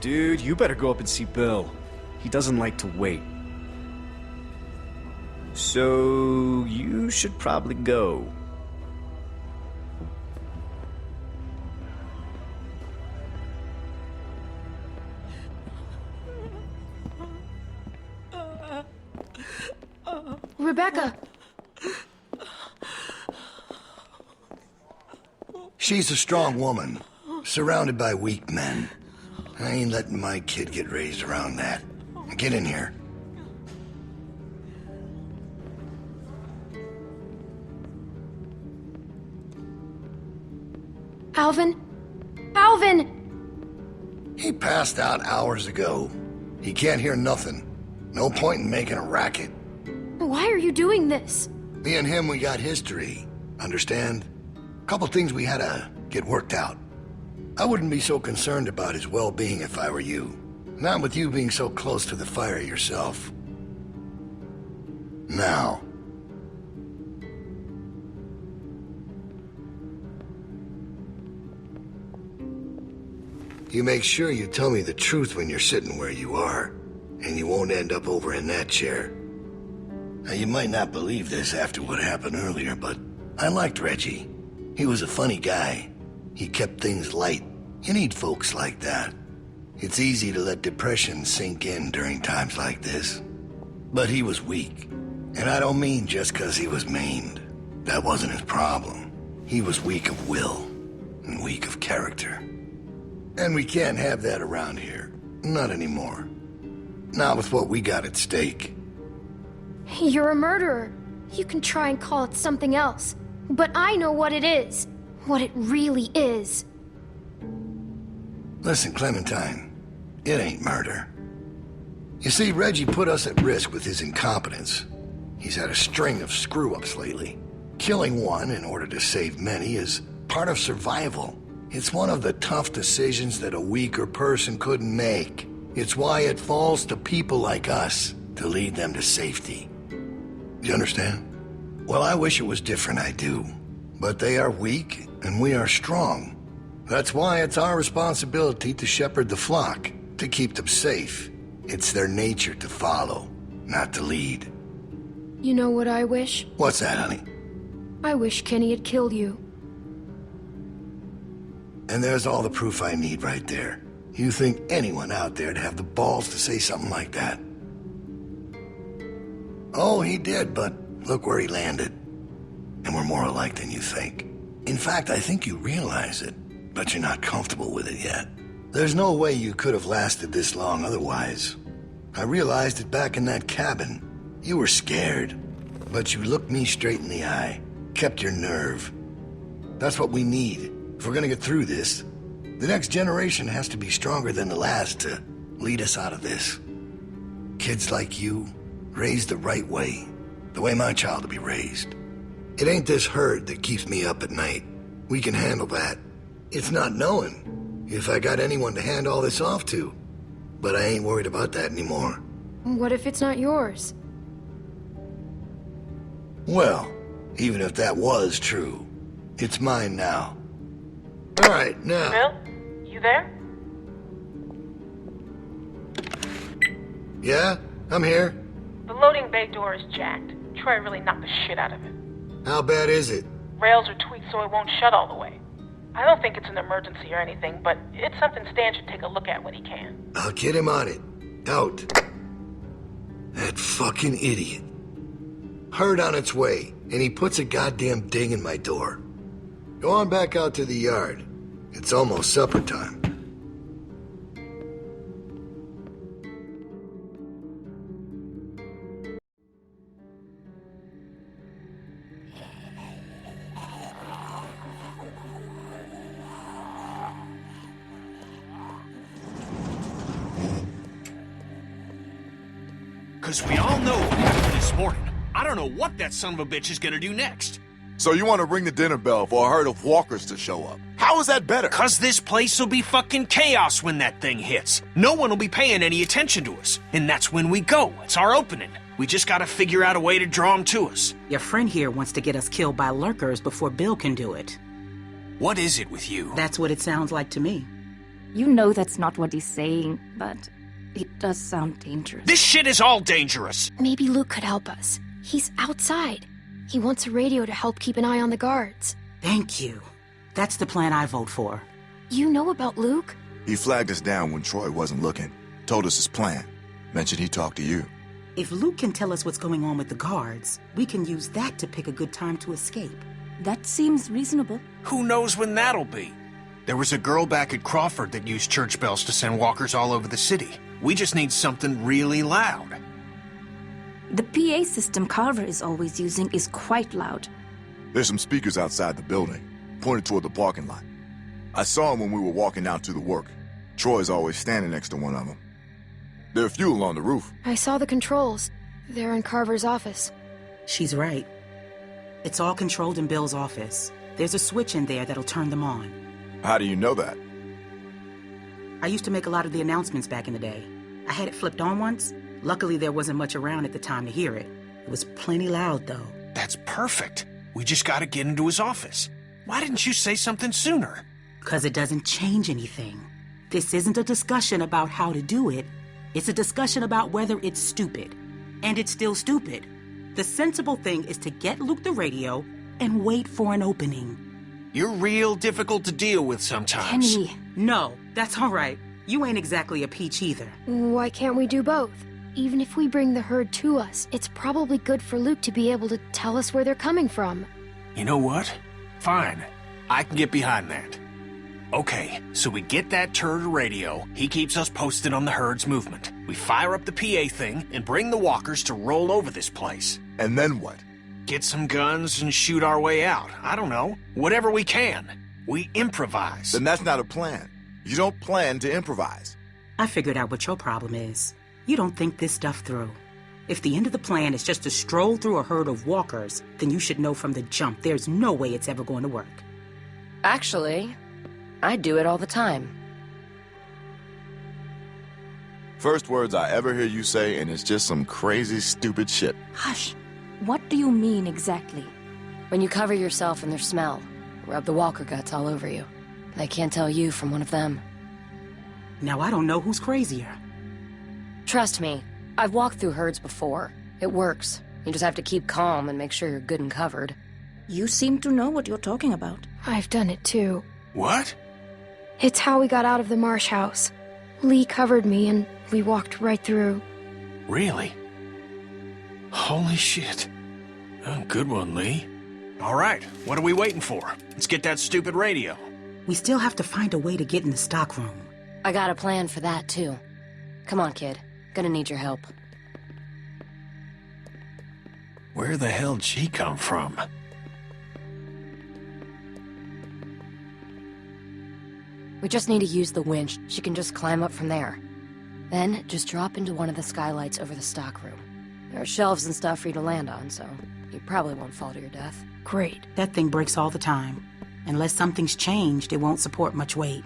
Dude, you better go up and see Bill. He doesn't like to wait. So, you should probably go. Rebecca! She's a strong woman, surrounded by weak men. I ain't letting my kid get raised around that. Get in here. Alvin? Alvin! He passed out hours ago. He can't hear nothing. No point in making a racket. Why are you doing this? Me and him, we got history. Understand? Couple things we had to get worked out. I wouldn't be so concerned about his well-being if I were you. Not with you being so close to the fire yourself. Now. You make sure you tell me the truth when you're sitting where you are, and you won't end up over in that chair. Now, you might not believe this after what happened earlier, but I liked Reggie. He was a funny guy. He kept things light. You need folks like that. It's easy to let depression sink in during times like this. But he was weak. And I don't mean just because he was maimed. That wasn't his problem. He was weak of will and weak of character. And we can't have that around here. Not anymore. Not with what we got at stake. You're a murderer. You can try and call it something else. But I know what it is. What it really is. Listen, Clementine. It ain't murder. You see, Reggie put us at risk with his incompetence. He's had a string of screw-ups lately. Killing one in order to save many is part of survival. It's one of the tough decisions that a weaker person couldn't make. It's why it falls to people like us to lead them to safety. You understand? Well, I wish it was different, I do. But they are weak, and we are strong. That's why it's our responsibility to shepherd the flock, to keep them safe. It's their nature to follow, not to lead. You know what I wish? What's that, honey? I wish Kenny had killed you. And there's all the proof I need right there. You think anyone out there'd have the balls to say something like that? Oh, he did, but look where he landed. And we're more alike than you think. In fact, I think you realize it, but you're not comfortable with it yet. There's no way you could have lasted this long otherwise. I realized it back in that cabin. You were scared, but you looked me straight in the eye, kept your nerve. That's what we need. If we're gonna get through this, the next generation has to be stronger than the last to lead us out of this. Kids like you, raised the right way, the way my child will be raised. It ain't this herd that keeps me up at night. We can handle that. It's not knowing if I got anyone to hand all this off to. But I ain't worried about that anymore. What if it's not yours? Well, even if that was true, it's mine now. All right, now... Bill? You there? Yeah? I'm here. The loading bay door is jacked. Troy really knocked the shit out of it. How bad is it? Rails are tweaked so it won't shut all the way. I don't think it's an emergency or anything, but it's something Stan should take a look at when he can. I'll get him on it. Out. That fucking idiot. Herd on its way, and he puts a goddamn ding in my door. Go on back out to the yard. It's almost supper time. Because we all know what happened this morning. I don't know what that son of a bitch is gonna do next. So you want to ring the dinner bell for a herd of walkers to show up? How is that better? Because this place will be fucking chaos when that thing hits. No one will be paying any attention to us. And that's when we go. It's our opening. We just gotta figure out a way to draw them to us. Your friend here wants to get us killed by lurkers before Bill can do it. What is it with you? That's what it sounds like to me. You know that's not what he's saying, but it does sound dangerous. This shit is all dangerous! Maybe Luke could help us. He's outside. He wants a radio to help keep an eye on the guards. Thank you. That's the plan I vote for. You know about Luke? He flagged us down when Troy wasn't looking. Told us his plan. Mentioned he talked to you. If Luke can tell us what's going on with the guards, we can use that to pick a good time to escape. That seems reasonable. Who knows when that'll be? There was a girl back at Crawford that used church bells to send walkers all over the city. We just need something really loud. The PA system Carver is always using is quite loud. There's some speakers outside the building, pointed toward the parking lot. I saw them when we were walking out to the work. Troy's always standing next to one of them. There are fuel on the roof. I saw the controls. They're in Carver's office. She's right. It's all controlled in Bill's office. There's a switch in there that'll turn them on. How do you know that? I used to make a lot of the announcements back in the day. I had it flipped on once. Luckily, there wasn't much around at the time to hear it. It was plenty loud, though. That's perfect. We just gotta get into his office. Why didn't you say something sooner? 'Cause it doesn't change anything. This isn't a discussion about how to do it. It's a discussion about whether it's stupid. And it's still stupid. The sensible thing is to get Luke the radio and wait for an opening. You're real difficult to deal with sometimes. Kenny. No, that's all right. You ain't exactly a peach either. Why can't we do both? Even if we bring the herd to us, it's probably good for Luke to be able to tell us where they're coming from. You know what? Fine. I can get behind that. Okay, so we get that turd radio. He keeps us posted on the herd's movement. We fire up the PA thing and bring the walkers to roll over this place. And then what? Get some guns and shoot our way out. I don't know. Whatever we can. We improvise. Then that's not a plan. You don't plan to improvise. I figured out what your problem is. You don't think this stuff through. If the end of the plan is just to stroll through a herd of walkers, then you should know from the jump there's no way it's ever going to work. Actually, I do it all the time. First words I ever hear you say, and it's just some crazy, stupid shit. Hush. What do you mean exactly? When you cover yourself in their smell, rub the walker guts all over you. They can't tell you from one of them. Now I don't know who's crazier. Trust me, I've walked through herds before. It works. You just have to keep calm and make sure you're good and covered. You seem to know what you're talking about. I've done it too. What? It's how we got out of the marsh house. Lee covered me and we walked right through. Really? Holy shit. Oh, good one, Lee. All right, what are we waiting for? Let's get that stupid radio. We still have to find a way to get in the stockroom. I got a plan for that, too. Come on, kid. Gonna need your help. Where the hell'd she come from? We just need to use the winch. She can just climb up from there. Then, just drop into one of the skylights over the stockroom. There are shelves and stuff for you to land on, so you probably won't fall to your death. Great. That thing breaks all the time. Unless something's changed, it won't support much weight.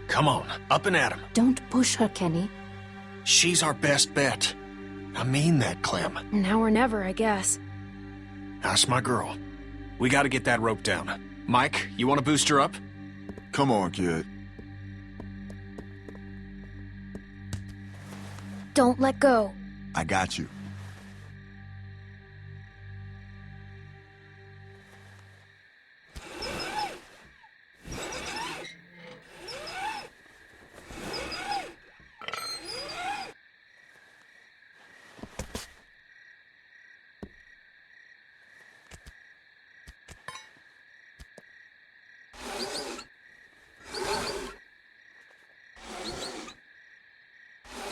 Come on, up and at him. Don't push her, Kenny. She's our best bet. I mean that, Clem. Now or never, I guess. That's my girl. We gotta get that rope down. Mike, you wanna boost her up? Come on, kid. Don't let go. I got you.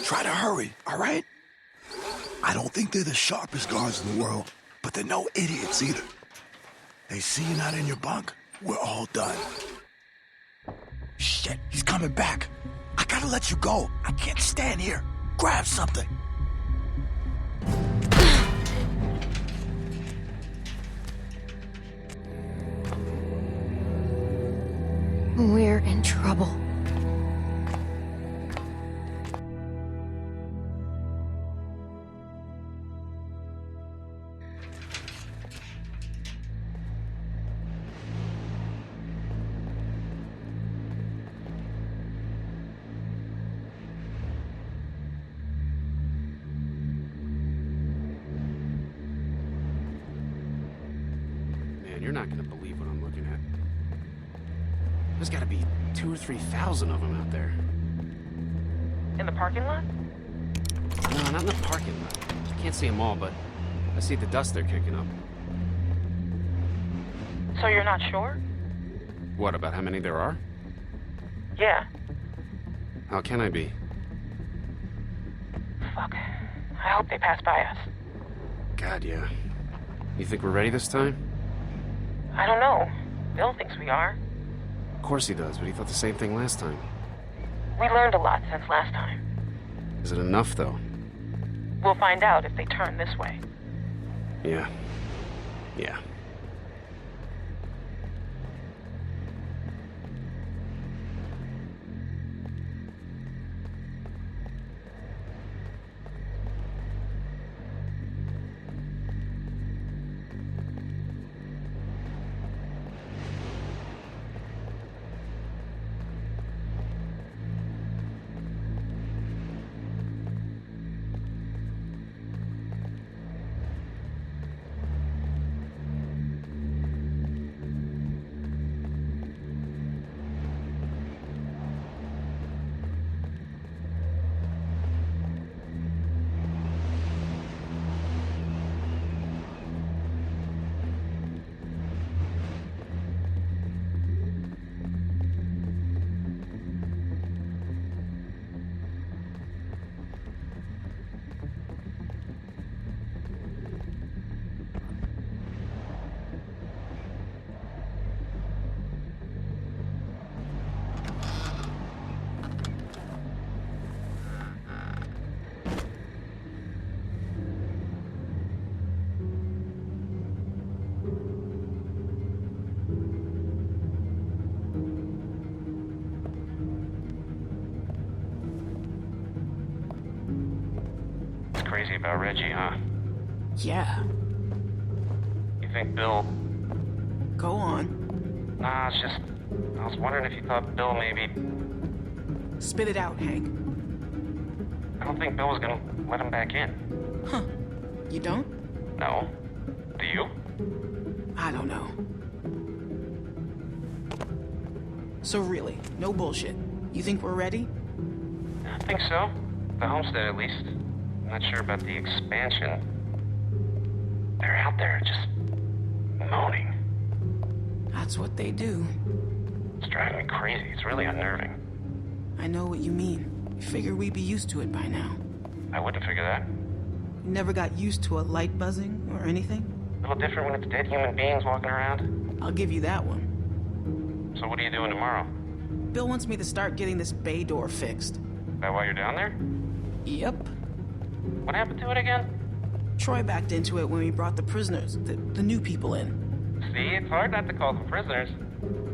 Try to hurry, all right? I don't think they're the sharpest guards in the world, but they're no idiots either. They see you not in your bunk, we're all done. Shit, he's coming back. I gotta let you go. I can't stand here. Grab something. We're in trouble. Man, you're not gonna believe what I'm looking at. There's gotta be 2,000 or 3,000 of them out there. In the parking lot? No, not in the parking lot. I can't see them all, but I see the dust they're kicking up. So you're not sure? What, about how many there are? Yeah. How can I be? Fuck. I hope they pass by us. God, yeah. You think we're ready this time? I don't know. Bill thinks we are. Of course he does, but he thought the same thing last time. We learned a lot since last time. Is it enough, though? We'll find out if they turn this way. Yeah. Yeah. Crazy about Reggie, huh? Yeah. You think Bill... Go on. Nah, it's just... I was wondering if you thought Bill maybe... Spit it out, Hank. I don't think Bill was gonna let him back in. Huh. You don't? No. Do you? I don't know. So really, no bullshit. You think we're ready? I think so. The homestead, at least. I'm not sure about the expansion. They're out there just moaning. That's what they do. It's driving me crazy. It's really unnerving. I know what you mean. You figure we'd be used to it by now. I wouldn't figure that. You never got used to a light buzzing or anything? A little different when it's dead human beings walking around. I'll give you that one. So what are you doing tomorrow? Bill wants me to start getting this bay door fixed. Is that why you're down there? Yep. What happened to it again? Troy backed into it when we brought the prisoners, the new people in. See, it's hard not to call them prisoners.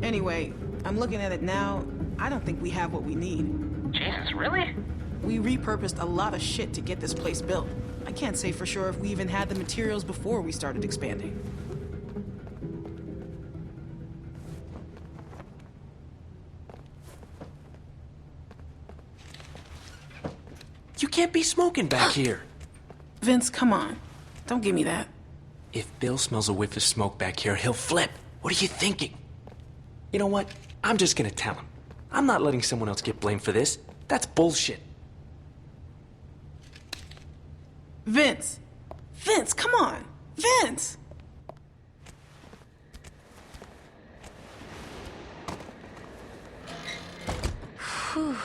Anyway, I'm looking at it now. I don't think we have what we need. Jesus, really? We repurposed a lot of shit to get this place built. I can't say for sure if we even had the materials before we started expanding. You can't be smoking back here. Vince, come on. Don't give me that. If Bill smells a whiff of smoke back here, he'll flip. What are you thinking? You know what? I'm just gonna tell him. I'm not letting someone else get blamed for this. That's bullshit. Vince! Vince, come on! Vince! Whew.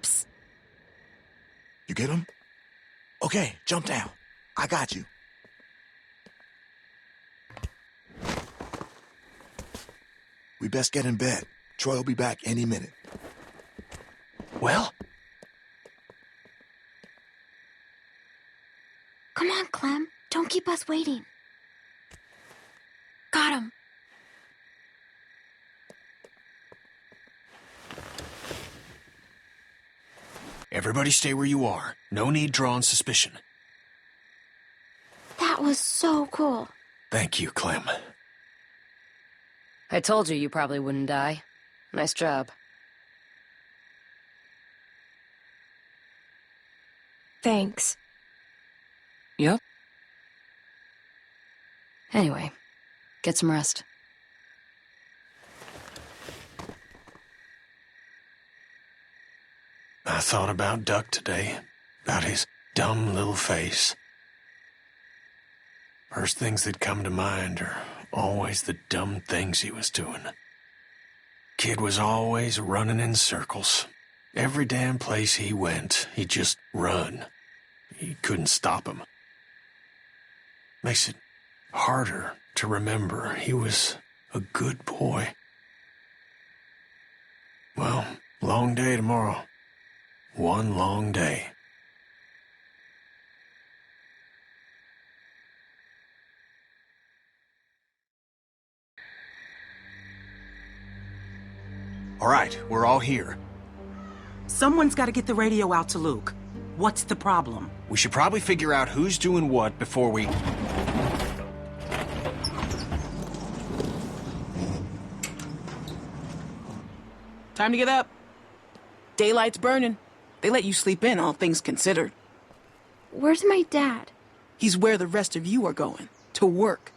Psst. You get him? Okay, jump down. I got you. We best get in bed. Troy will be back any minute. Well? Come on, Clem. Don't keep us waiting. Got him. Everybody stay where you are. No need drawing suspicion. That was so cool. Thank you, Clem. I told you probably wouldn't die. Nice job. Thanks. Yep. Anyway, get some rest. I thought about Duck today, about his dumb little face. First things that come to mind are always the dumb things he was doing. Kid was always running in circles. Every damn place he went, he'd just run. You couldn't stop him. Makes it harder to remember he was a good boy. Well, long day tomorrow. One long day. All right, we're all here. Someone's got to get the radio out to Luke. What's the problem? We should probably figure out who's doing what before we... Time to get up. Daylight's burning. They let you sleep in, all things considered. Where's my dad? He's where the rest of you are going. To work.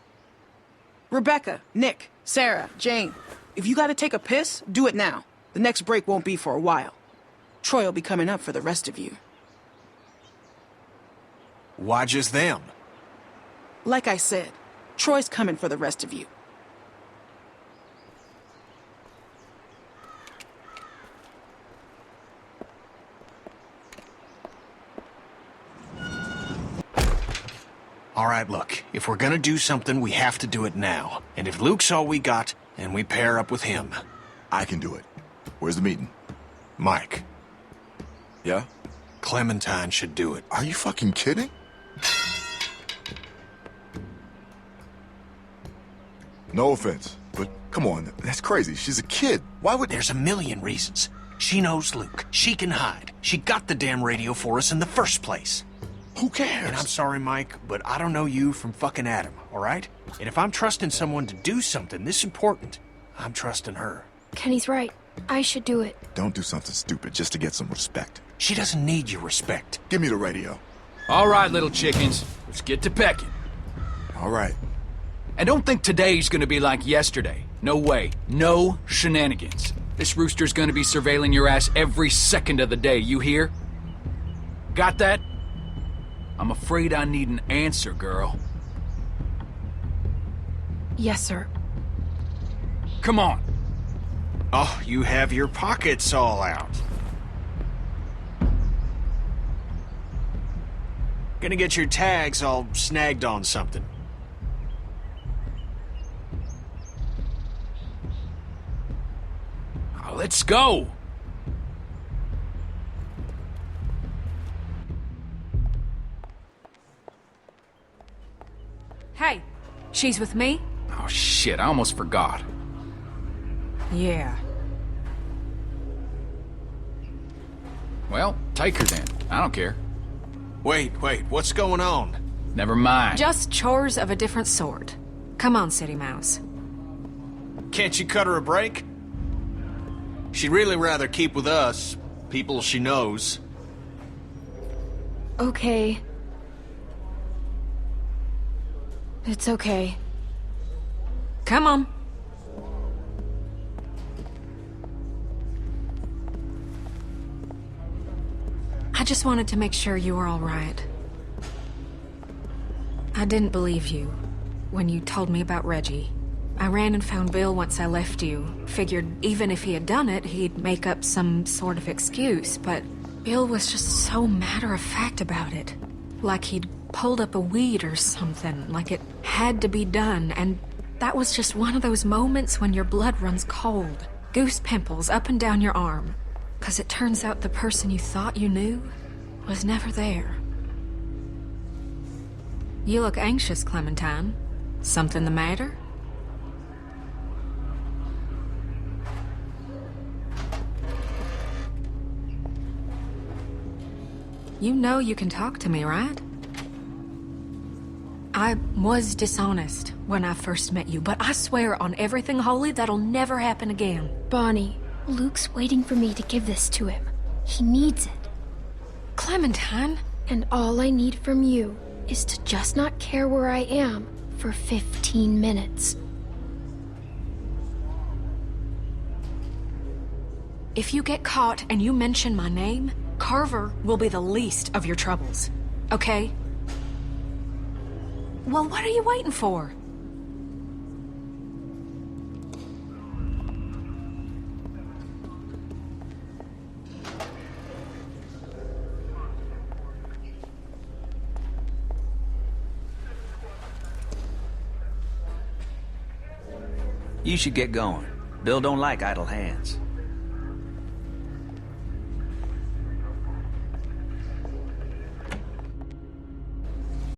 Rebecca, Nick, Sarah, Jane. If you gotta take a piss, do it now. The next break won't be for a while. Troy will be coming up for the rest of you. Why just them? Like I said, Troy's coming for the rest of you. All right, look, if we're gonna do something, we have to do it now. And if Luke's all we got, then we pair up with him. I can do it. Where's the meeting? Mike. Yeah? Clementine should do it. Are you fucking kidding? No offense, but come on, that's crazy. She's a kid. Why would... There's a million reasons. She knows Luke. She can hide. She got the damn radio for us in the first place. Who cares? And I'm sorry, Mike, but I don't know you from fucking Adam, all right? And if I'm trusting someone to do something this important, I'm trusting her. Kenny's right. I should do it. Don't do something stupid just to get some respect. She doesn't need your respect. Give me the radio. All right, little chickens. Let's get to pecking. All right. And don't think today's gonna be like yesterday. No way. No shenanigans. This rooster's gonna be surveilling your ass every second of the day, you hear? Got that? I'm afraid I need an answer, girl. Yes, sir. Come on. Oh, you have your pockets all out. Gonna get your tags all snagged on something. Now, let's go. Hey, she's with me? Oh, shit, I almost forgot. Yeah. Well, take her then. I don't care. Wait, what's going on? Never mind. Just chores of a different sort. Come on, City Mouse. Can't you cut her a break? She'd really rather keep with us, people she knows. Okay. It's okay. Come on. I just wanted to make sure you were all right. I didn't believe you when you told me about Reggie. I ran and found Bill once I left you. Figured even if he had done it, he'd make up some sort of excuse, but Bill was just so matter-of-fact about it. Like he'd pulled up a weed or something, like it had to be done, and that was just one of those moments when your blood runs cold. Goose pimples up and down your arm. 'Cause it turns out the person you thought you knew was never there. You look anxious, Clementine. Something the matter? You know you can talk to me, right? I was dishonest when I first met you, but I swear on everything holy that'll never happen again. Bonnie, Luke's waiting for me to give this to him. He needs it. Clementine, And all I need from you is to just not care where I am for 15 minutes. If you get caught and you mention my name, Carver will be the least of your troubles. Okay? Well, what are you waiting for? You should get going. Bill don't like idle hands.